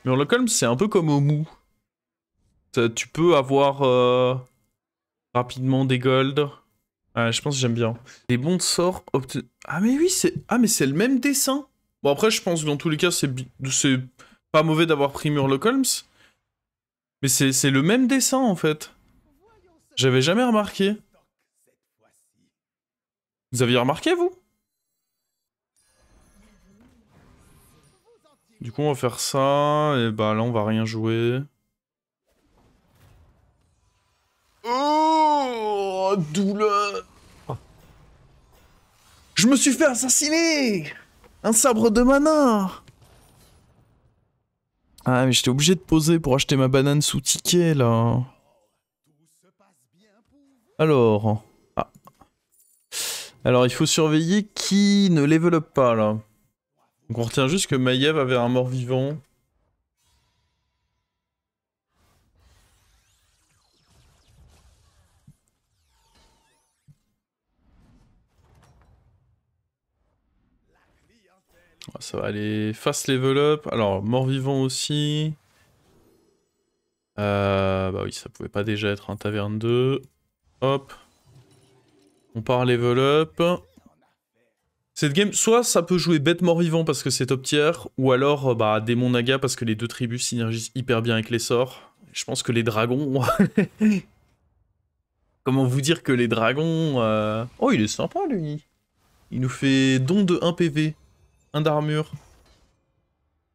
Murloc Holmes, c'est un peu comme au mou. Tu peux avoir rapidement des golds. Je pense que j'aime bien. Des bons sorts obtenus. Ah mais oui, c'est... Ah mais c'est le même dessin. Bon après, je pense que dans tous les cas, c'est pas mauvais d'avoir pris Murloc Holmes. Mais c'est le même dessin, en fait. J'avais jamais remarqué. Vous aviez remarqué, vous? Du coup, on va faire ça, et bah là, on va rien jouer. Oh, douleur! Je me suis fait assassiner! Un sabre de mana! Ah, mais j'étais obligé de poser pour acheter ma banane sous ticket, là. Alors... Ah. Alors, il faut surveiller qui ne level up pas, là. Donc on retient juste que Maiev avait un mort-vivant. Ça va aller fast level up. Alors, mort-vivant aussi. Bah oui, ça pouvait pas déjà être un taverne 2. Hop. On part level up. Cette game, soit ça peut jouer bête mort-vivant parce que c'est top tier, ou alors bah démon naga parce que les deux tribus synergisent hyper bien avec les sorts. Je pense que les dragons... Comment vous dire que les dragons... Oh, il est sympa, lui. Il nous fait don de 1 PV. 1 d'armure.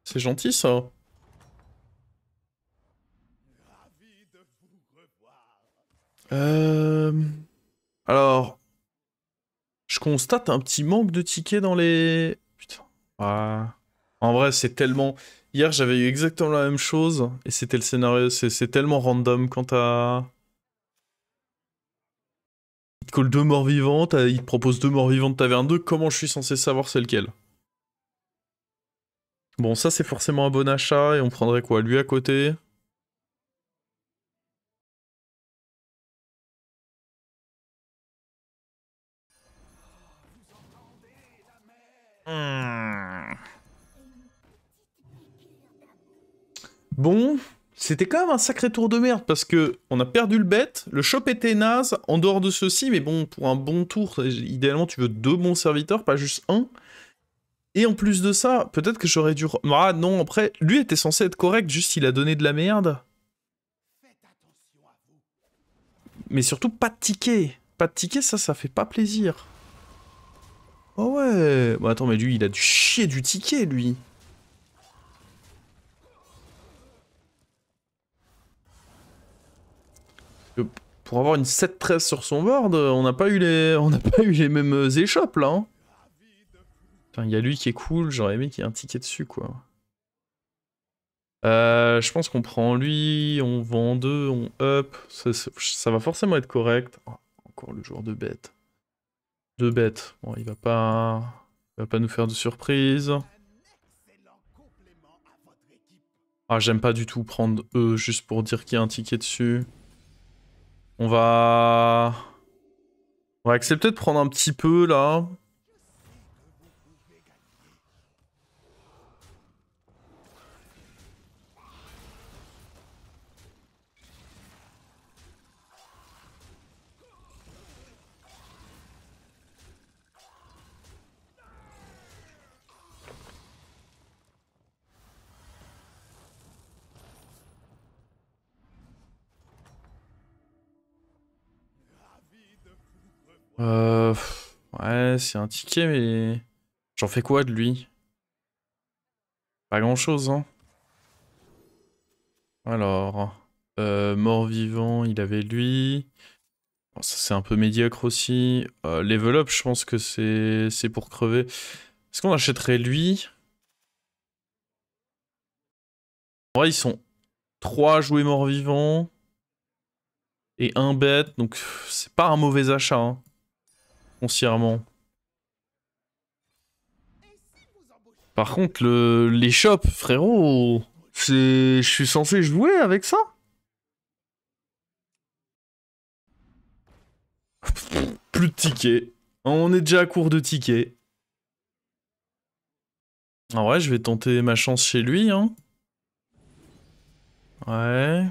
C'est gentil, ça. Alors... Je constate un petit manque de tickets dans les... Putain. Ah. En vrai, c'est tellement... Hier, j'avais eu exactement la même chose, et c'était le scénario... C'est tellement random quand t'as... Il te colle 2 morts vivants, il te propose 2 morts vivants de taverne 2, comment je suis censé savoir c'est lequel? Bon, ça c'est forcément un bon achat, et on prendrait quoi? Lui à côté? Hmm. Bon, c'était quand même un sacré tour de merde, parce que on a perdu le bet, le shop était naze, en dehors de ceci, mais bon, pour un bon tour, idéalement tu veux 2 bons serviteurs, pas juste un. Et en plus de ça, peut-être que j'aurais dû... Ah non, après, lui était censé être correct, juste il a donné de la merde. Mais surtout, pas de ticket. Pas de ticket, ça fait pas plaisir. Oh ouais. Bon, attends, mais lui, il a dû chier du ticket, lui. Pour avoir une 7-13 sur son board, on n'a pas eu les... On n'a pas eu les mêmes échoppes, là. Hein. Enfin, il y a lui qui est cool, j'aurais aimé qu'il y ait un ticket dessus, quoi. Je pense qu'on prend lui, on vend 2, on up. Ça va forcément être correct. Oh, encore le joueur de bête. De bête. Bon, il va pas nous faire de surprise. Ah, j'aime pas du tout prendre eux juste pour dire qu'il y a un ticket dessus. On va... On va accepter de prendre un petit peu, là. Ouais, c'est un ticket, mais... J'en fais quoi de lui? Pas grand-chose, hein. Alors... mort-vivant, il avait lui... Bon, ça, c'est un peu médiocre aussi. Level up, je pense que c'est pour crever. Est-ce qu'on achèterait lui? En vrai, ils sont 3 jouets mort-vivants et 1 bête, donc c'est pas un mauvais achat, hein, foncièrement. Par contre, l'échoppe, frérot, je suis censé jouer avec ça? Plus de tickets. On est déjà à court de tickets. En vrai, je vais tenter ma chance chez lui, hein. Ouais.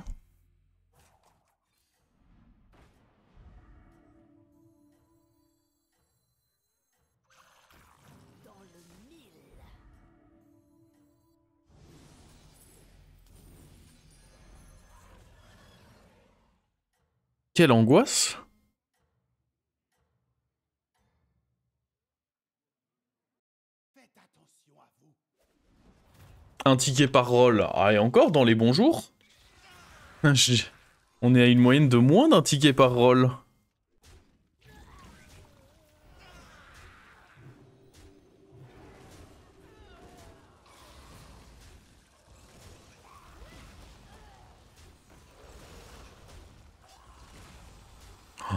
Quelle angoisse. Un ticket par roll. Ah, et encore dans les bons jours. On est à une moyenne de moins d'un ticket par roll. Oh,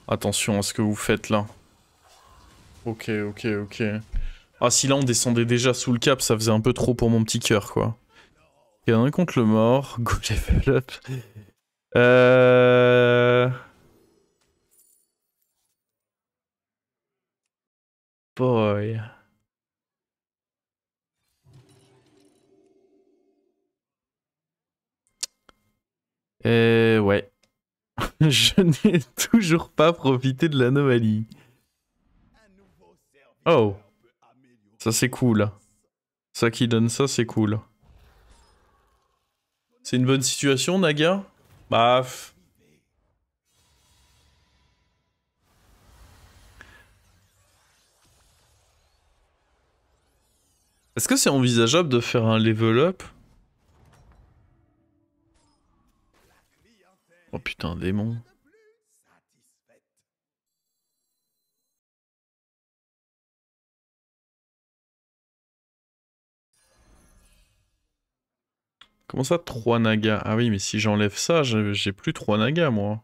attention à ce que vous faites là. Ok, ok, ok. Ah, si là on descendait déjà sous le cap, ça faisait un peu trop pour mon petit cœur, quoi. Ok, on est contre le mort. Go level up. Boy. Ouais. Je n'ai toujours pas profité de l'anomalie. Oh. Ça c'est cool. Ça qui donne ça, c'est cool. C'est une bonne situation, Naga? Baf. Est-ce que c'est envisageable de faire un level up? Oh putain, démon. Comment ça, 3 nagas? Ah oui, mais si j'enlève ça, j'ai plus 3 nagas, moi.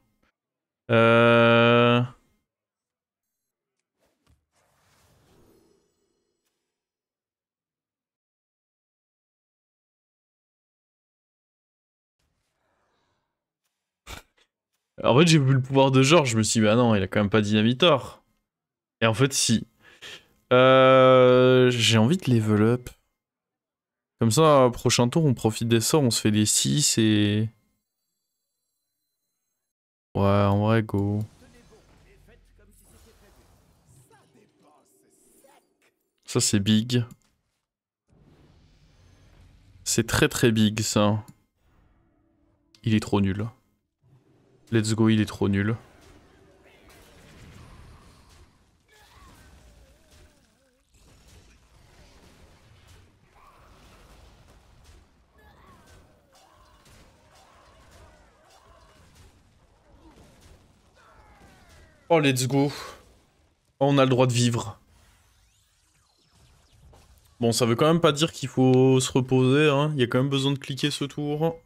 En fait, j'ai vu le pouvoir de Georges, je me suis dit, bah non, il a quand même pas Dynamitor. Et en fait, si. J'ai envie de level up. Comme ça, prochain tour, on profite des sorts, on se fait les 6 et... Ouais, en vrai, go. Ça, c'est big. C'est très très big, ça. Il est trop nul. Let's go, il est trop nul. Oh, let's go. Oh, on a le droit de vivre. Bon, ça veut quand même pas dire qu'il faut se reposer, hein. Il y a quand même besoin de cliquer ce tour.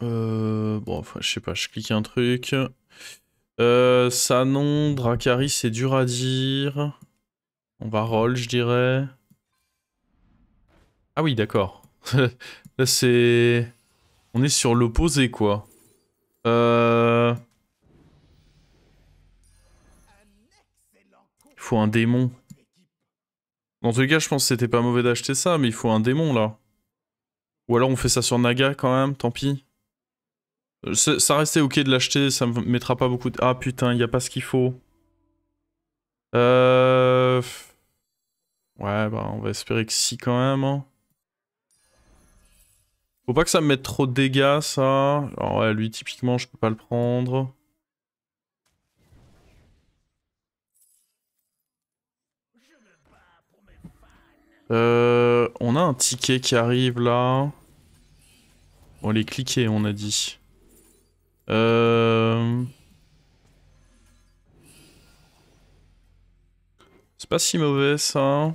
Bon, enfin, je sais pas, je clique un truc. Ça non, Dracari, c'est dur à dire. On va roll, je dirais. Ah oui, d'accord. Là, c'est... On est sur l'opposé, quoi. Il faut un démon. Dans tous les cas, je pense que c'était pas mauvais d'acheter ça, mais il faut un démon, là. Ou alors on fait ça sur Naga, quand même, tant pis. Ça restait ok de l'acheter, ça me mettra pas beaucoup de... Ah putain, y a pas ce qu'il faut. Ouais, bah on va espérer que si quand même. Hein. Faut pas que ça me mette trop de dégâts, ça. Alors ouais, lui, typiquement, je peux pas le prendre. On a un ticket qui arrive, là. On les cliquer, on a dit. C'est pas si mauvais, ça.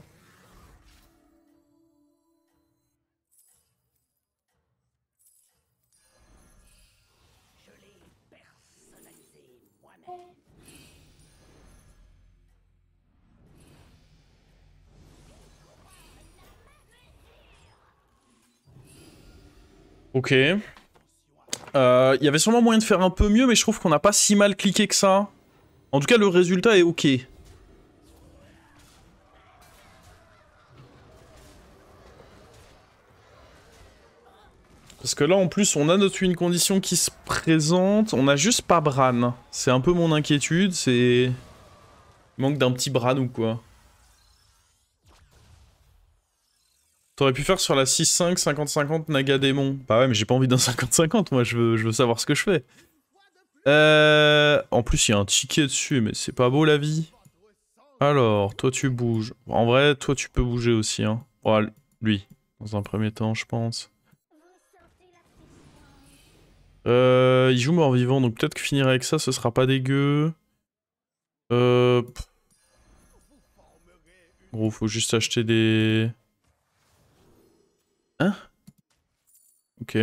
Ok. Il y avait sûrement moyen de faire un peu mieux, mais je trouve qu'on n'a pas si mal cliqué que ça. En tout cas, le résultat est ok. Parce que là, en plus, on a notre win condition qui se présente. On a juste pas Bran. C'est un peu mon inquiétude, c'est... Il manque d'un petit Bran ou quoi. T'aurais pu faire sur la 6-5, 50-50 Naga Démon. Bah ouais, mais j'ai pas envie d'un 50-50, moi, je veux savoir ce que je fais. En plus, il y a un ticket dessus, mais c'est pas beau la vie. Alors, toi tu bouges. En vrai, toi tu peux bouger aussi, hein. Oh, lui, dans un premier temps, je pense. Il joue mort-vivant, donc peut-être que finir avec ça, ce sera pas dégueu. Gros, faut juste acheter des... Hein? Ok.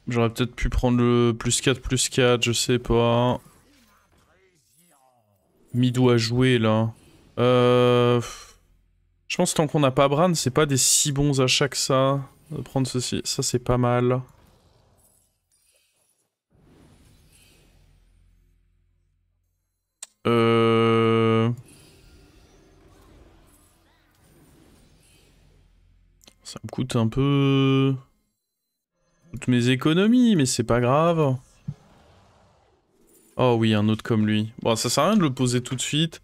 J'aurais peut-être pu prendre le +4/+4, je sais pas. Mi doit jouer là. Je pense que tant qu'on n'a pas Bran, c'est pas des si bons achats que ça. De prendre ceci, ça c'est pas mal. Ça me coûte un peu... toutes mes économies, mais c'est pas grave. Oh oui, un autre comme lui. Bon, ça sert à rien de le poser tout de suite.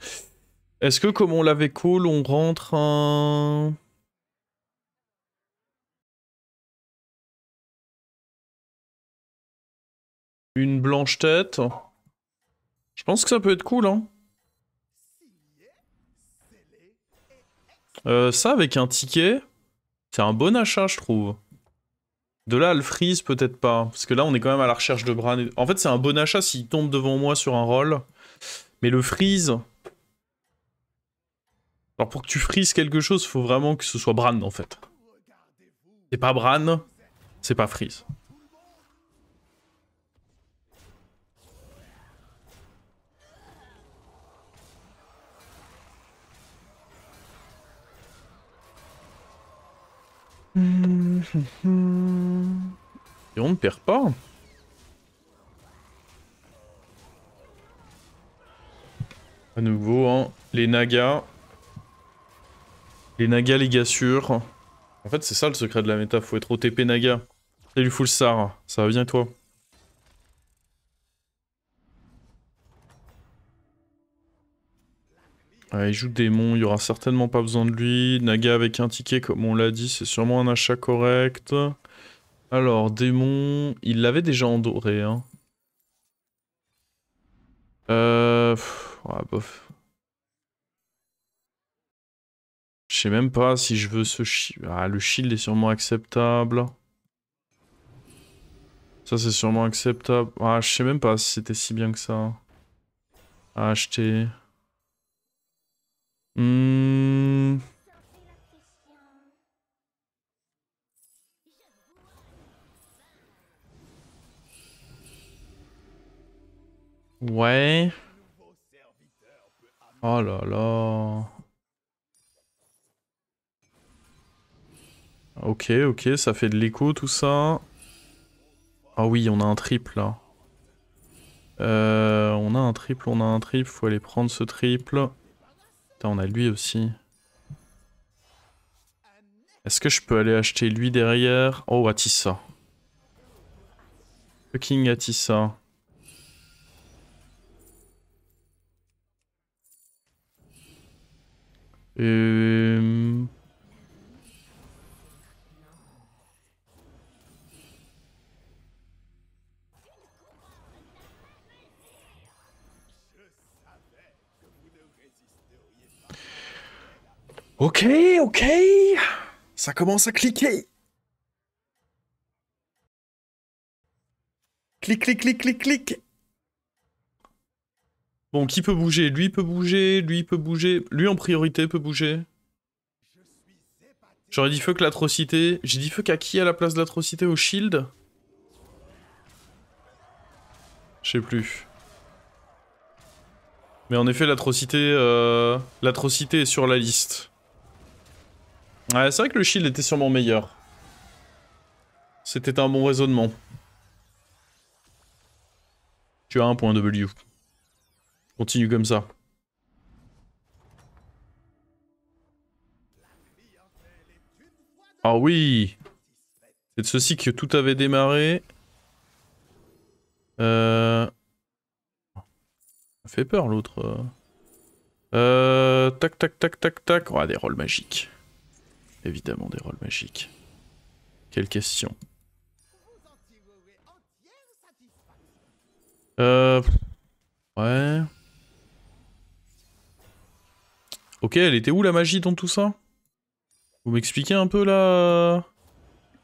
Est-ce que comme on l'avait call, on rentre un... une blanche tête? Je pense que ça peut être cool, hein. Ça, avec un ticket, c'est un bon achat, je trouve. De là à le freeze, peut-être pas. Parce que là, on est quand même à la recherche de Bran. En fait, c'est un bon achat s'il tombe devant moi sur un roll. Mais le freeze... Alors, pour que tu freezes quelque chose, faut vraiment que ce soit Bran, en fait. C'est pas Bran, c'est pas freeze. Et on ne perd pas. À nouveau, hein, les nagas. Les nagas, les gars sûrs. En fait, c'est ça le secret de la méta, faut être OTP naga. Salut Fullstar, ça va bien toi? Il joue démon, il y aura certainement pas besoin de lui. Naga avec un ticket, comme on l'a dit, c'est sûrement un achat correct. Alors, démon, il l'avait déjà en doré, hein. Ouais, bof. Je sais même pas si je veux ce shield. Ah, le shield est sûrement acceptable. Ça, c'est sûrement acceptable. Ah, je sais même pas si c'était si bien que ça. À acheter. Ouais. Oh là là. Ok, ok, ça fait de l'écho tout ça. Ah oui, on a un triple là. On a un triple, faut aller prendre ce triple. Putain, on a lui aussi. Est-ce que je peux aller acheter lui derrière? Oh, Atissa. Fucking Atissa. Ok, ok. Ça commence à cliquer. Clic, clic, clic, clic, clic. Bon, qui peut bouger? Lui peut bouger, lui peut bouger. Lui en priorité peut bouger. J'aurais dit fuck l'atrocité. J'ai dit fuck à qui à la place de l'atrocité? Au shield? Je sais plus. Mais en effet, l'atrocité est sur la liste. Ouais, c'est vrai que le shield était sûrement meilleur. C'était un bon raisonnement. Tu as un point W. Continue comme ça. Ah oui! C'est de ceci que tout avait démarré. Ça fait peur l'autre. Tac tac tac tac tac. Oh, des rôles magiques. Évidemment des rôles magiques. Quelle question. Ouais. Ok, elle était où la magie dans tout ça? Vous m'expliquez un peu là?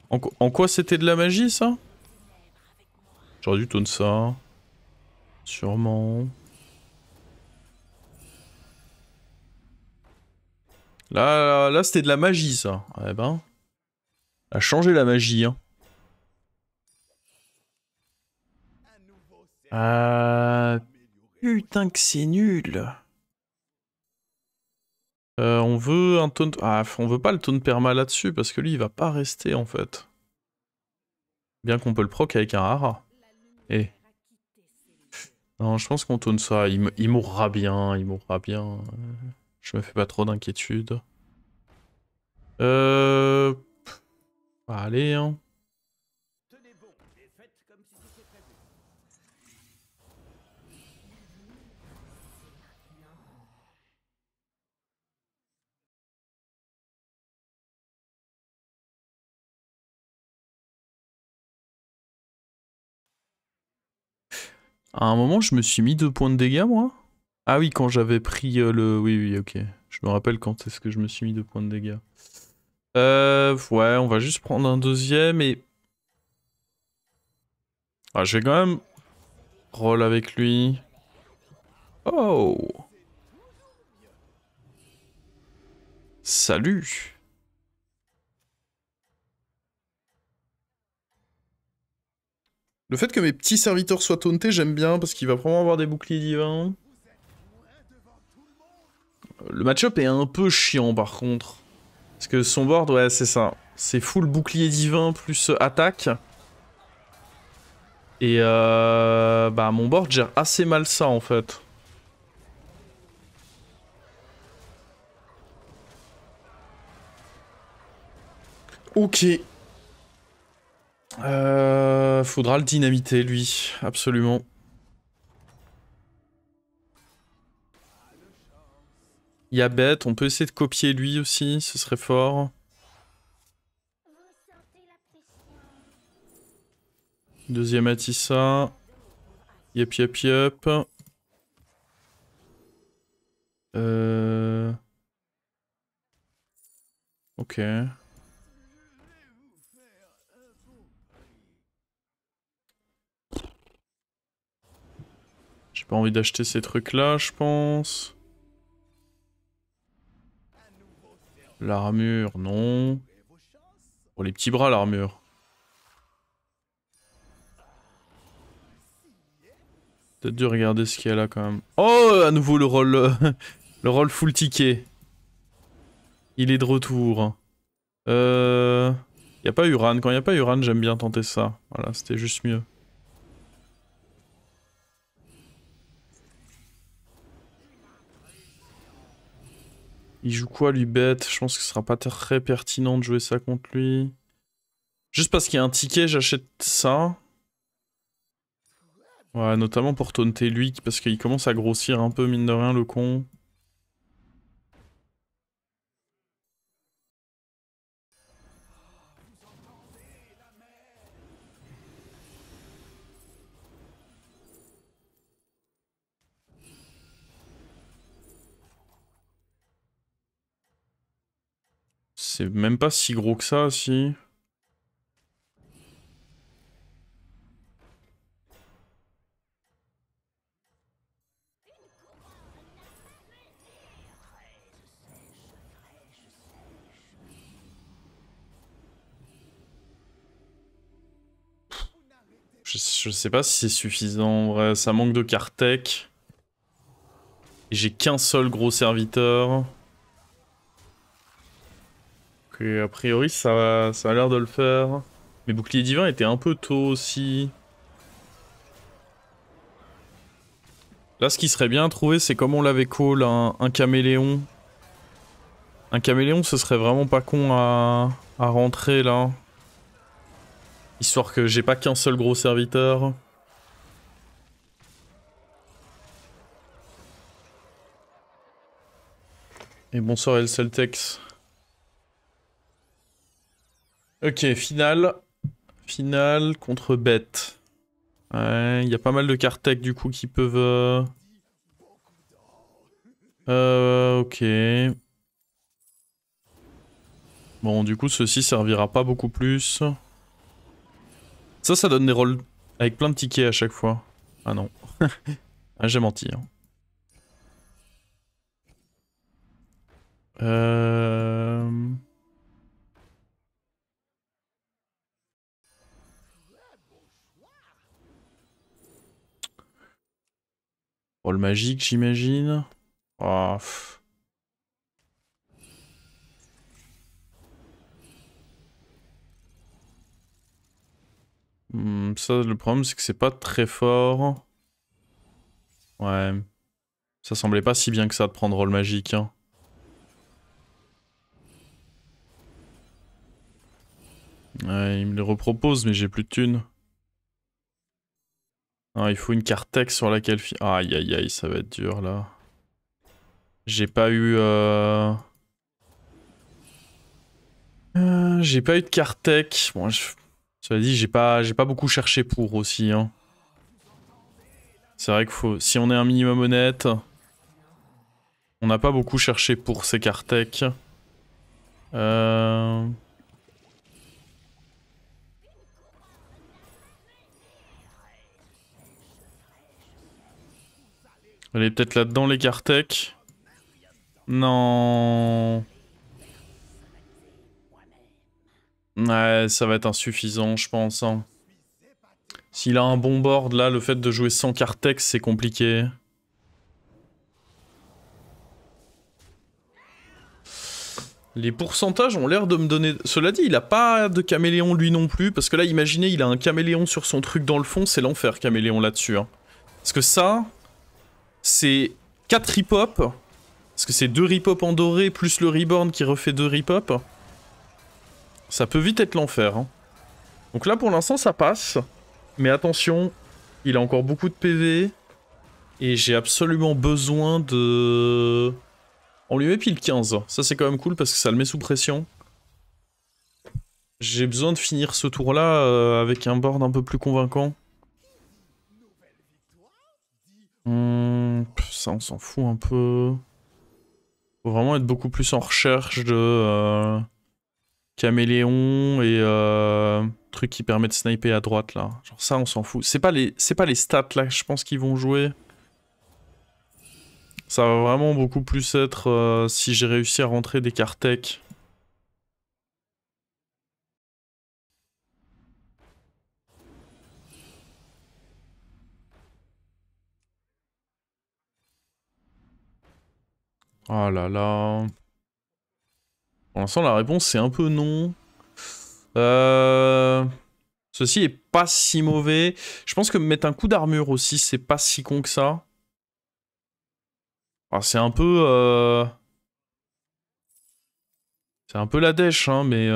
En quoi c'était de la magie ça? J'aurais dû taunt ça. Sûrement. Là c'était de la magie ça. Eh ben. A changé la magie hein. Putain que c'est nul. On veut un taunt... Ah, on veut pas le taunt perma là-dessus, parce que lui, il va pas rester, en fait. Bien qu'on peut le proc avec un hara. Eh. Non, je pense qu'on taunt ça. Il mourra bien, il mourra bien. Je me fais pas trop d'inquiétude. Allez, hein. À un moment, je me suis mis 2 points de dégâts, moi. Ah oui, quand j'avais pris le... Oui, oui, ok. Je me rappelle quand est-ce que je me suis mis 2 points de dégâts. Ouais, on va juste prendre un deuxième et... Ah, je vais quand même... roll avec lui. Oh! Salut! Le fait que mes petits serviteurs soient tauntés, j'aime bien parce qu'il va probablement avoir des boucliers divins. Le match-up est un peu chiant par contre. Parce que son board, ouais, c'est ça. C'est full bouclier divin plus attaque. Et bah mon board gère assez mal ça en fait. Ok. Faudra le dynamiter lui, absolument. Il y a bête, on peut essayer de copier lui aussi, ce serait fort. Deuxième Atissa. Yep yep yep. Ok. J'ai pas envie d'acheter ces trucs-là, je pense. L'armure, non. Pour les petits bras, l'armure. Peut-être dû regarder ce qu'il y a là quand même. Oh, à nouveau le rôle, le rôle full ticket. Il est de retour. Y a pas Uran. Quand y a pas Uran, j'aime bien tenter ça. Voilà, c'était juste mieux. Il joue quoi lui bête? Je pense que ce sera pas très pertinent de jouer ça contre lui. Juste parce qu'il y a un ticket, j'achète ça. Ouais, notamment pour taunter lui, parce qu'il commence à grossir un peu, mine de rien, le con. C'est même pas si gros que ça, si. Je sais pas si c'est suffisant, en vrai. Ça manque de cartes tech. Et j'ai qu'un seul gros serviteur. Ok, a priori, ça a l'air de le faire. Mes boucliers divins étaient un peu tôt aussi. Là, ce qui serait bien à trouver, c'est comme on l'avait call, un caméléon. Un caméléon, ce serait vraiment pas con à rentrer là. Histoire que j'ai pas qu'un seul gros serviteur. Et bonsoir El Celtex. Ok, finale. Finale contre Bête. Ouais, il y a pas mal de cartes tech du coup qui peuvent... ok. Bon, du coup, ceci servira pas beaucoup plus. Ça donne des rolls avec plein de tickets à chaque fois. Ah non. Ah, j'ai menti. Hein. Roll magique, j'imagine. Oh, ça, le problème, c'est que c'est pas très fort. Ouais. Ça semblait pas si bien que ça de prendre roll magique. Hein. Ouais, il me le repropose, mais j'ai plus de thunes. Ah, il faut une carte tech sur laquelle... Aïe aïe aïe, ça va être dur là. J'ai pas eu... j'ai pas eu de carte tech. Bon, cela dit, j'ai pas beaucoup cherché pour aussi. Hein. C'est vrai qu'il faut... Si on est un minimum honnête... On n'a pas beaucoup cherché pour ces cartes tech. Elle est peut-être là-dedans, les cartes tech. Non. Ouais, ça va être insuffisant, je pense. Hein. S'il a un bon board, là, le fait de jouer sans cartes tech, c'est compliqué. Les pourcentages ont l'air de me donner... Cela dit, il a pas de caméléon lui non plus, parce que là, imaginez, il a un caméléon sur son truc dans le fond, c'est l'enfer, caméléon là-dessus. Hein. Parce que ça, c'est 4 rip-hop, parce que c'est 2 rip-hop en doré, plus le reborn qui refait 2 rip-hop. Ça peut vite être l'enfer. Hein. Donc là, pour l'instant, ça passe. Mais attention, il a encore beaucoup de PV, et j'ai absolument besoin de... On lui met pile 15. Ça, c'est quand même cool parce que ça le met sous pression. J'ai besoin de finir ce tour-là avec un board un peu plus convaincant. Ça, on s'en fout un peu. Faut vraiment être beaucoup plus en recherche de caméléon et trucs qui permettent de sniper à droite, là. Genre ça, on s'en fout. C'est pas les stats, là, je pense qu'ils vont jouer. Ça va vraiment beaucoup plus être si j'ai réussi à rentrer des cartes tech. Oh là là. Pour l'instant, la réponse, c'est un peu non. Ceci est pas si mauvais. Je pense que mettre un coup d'armure aussi, c'est pas si con que ça. Alors, c'est un peu... C'est un peu la dèche, hein, mais...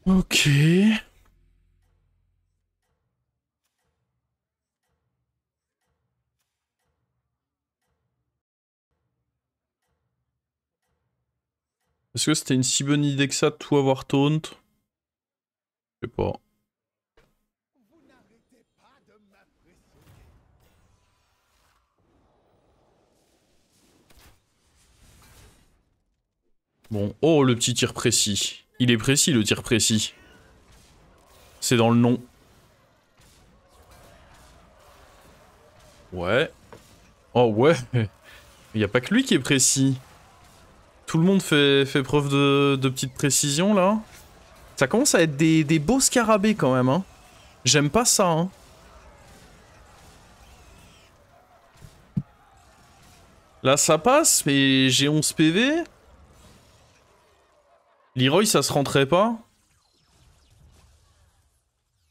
Ok. Est-ce que c'était une si bonne idée que ça de tout avoir taunt? Je sais pas. Bon, oh, le petit tir précis. Il est précis, le tir précis. C'est dans le nom. Ouais. Oh ouais. Il y a pas que lui qui est précis. Tout le monde fait preuve de petite précision là. Ça commence à être des beaux scarabées quand même, hein. J'aime pas ça, hein. Là ça passe, mais j'ai 11 PV. Leroy ça se rentrait pas.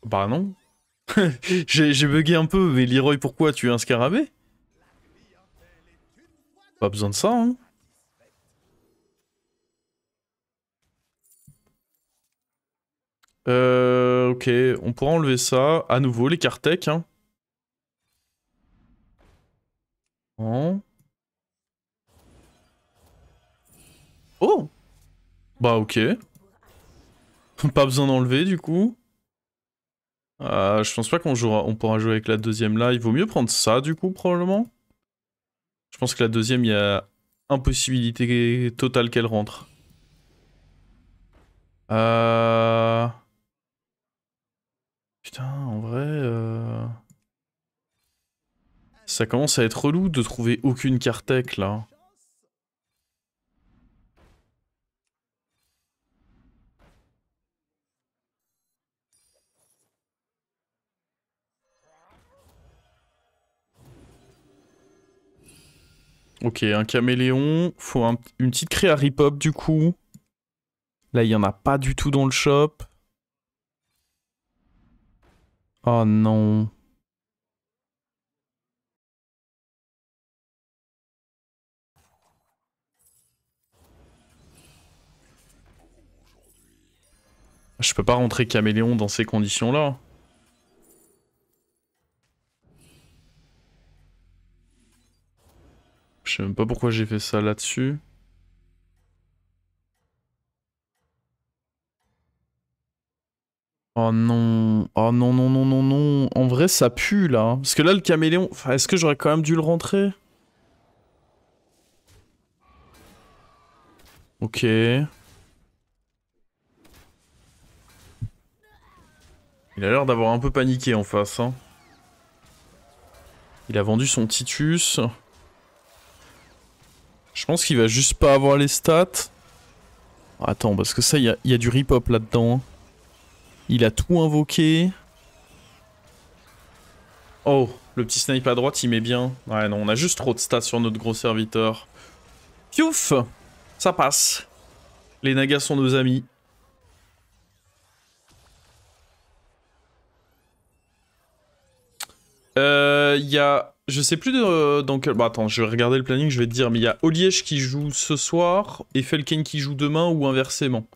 Bah non. J'ai bugué un peu, mais Leroy pourquoi tu es un scarabée? Pas besoin de ça, hein. Ok, on pourra enlever ça. À nouveau, les Kartek, hein. Oh. Oh. Bah ok. Pas besoin d'enlever, du coup. Je pense pas on pourra jouer avec la deuxième là. Il vaut mieux prendre ça, du coup, probablement. Je pense que la deuxième, il y a impossibilité totale qu'elle rentre. Putain, en vrai... Ça commence à être relou de trouver aucune Kartek, là. Ok, un caméléon. Faut une petite créa rip-hop, du coup. Là, il y en a pas du tout dans le shop. Oh non. Je peux pas rentrer caméléon dans ces conditions-là. Je sais même pas pourquoi j'ai fait ça là-dessus. Oh non. Oh non, non, non, non, non. En vrai, ça pue, là. Parce que là, le caméléon... Enfin, est-ce que j'aurais quand même dû le rentrer? Ok. Il a l'air d'avoir un peu paniqué en face, hein. Il a vendu son Titus. Je pense qu'il va juste pas avoir les stats. Attends, parce que ça, il y a du rip-hop là-dedans, hein. Il a tout invoqué. Oh, le petit snipe à droite, il met bien. Ouais, non, on a juste trop de stats sur notre gros serviteur. Piouf! Ça passe. Les nagas sont nos amis. Il y a... Je sais plus dans quel... Bah attends, je vais regarder le planning, je vais te dire. Mais il y a Oliège qui joue ce soir et Felken qui joue demain ou inversement.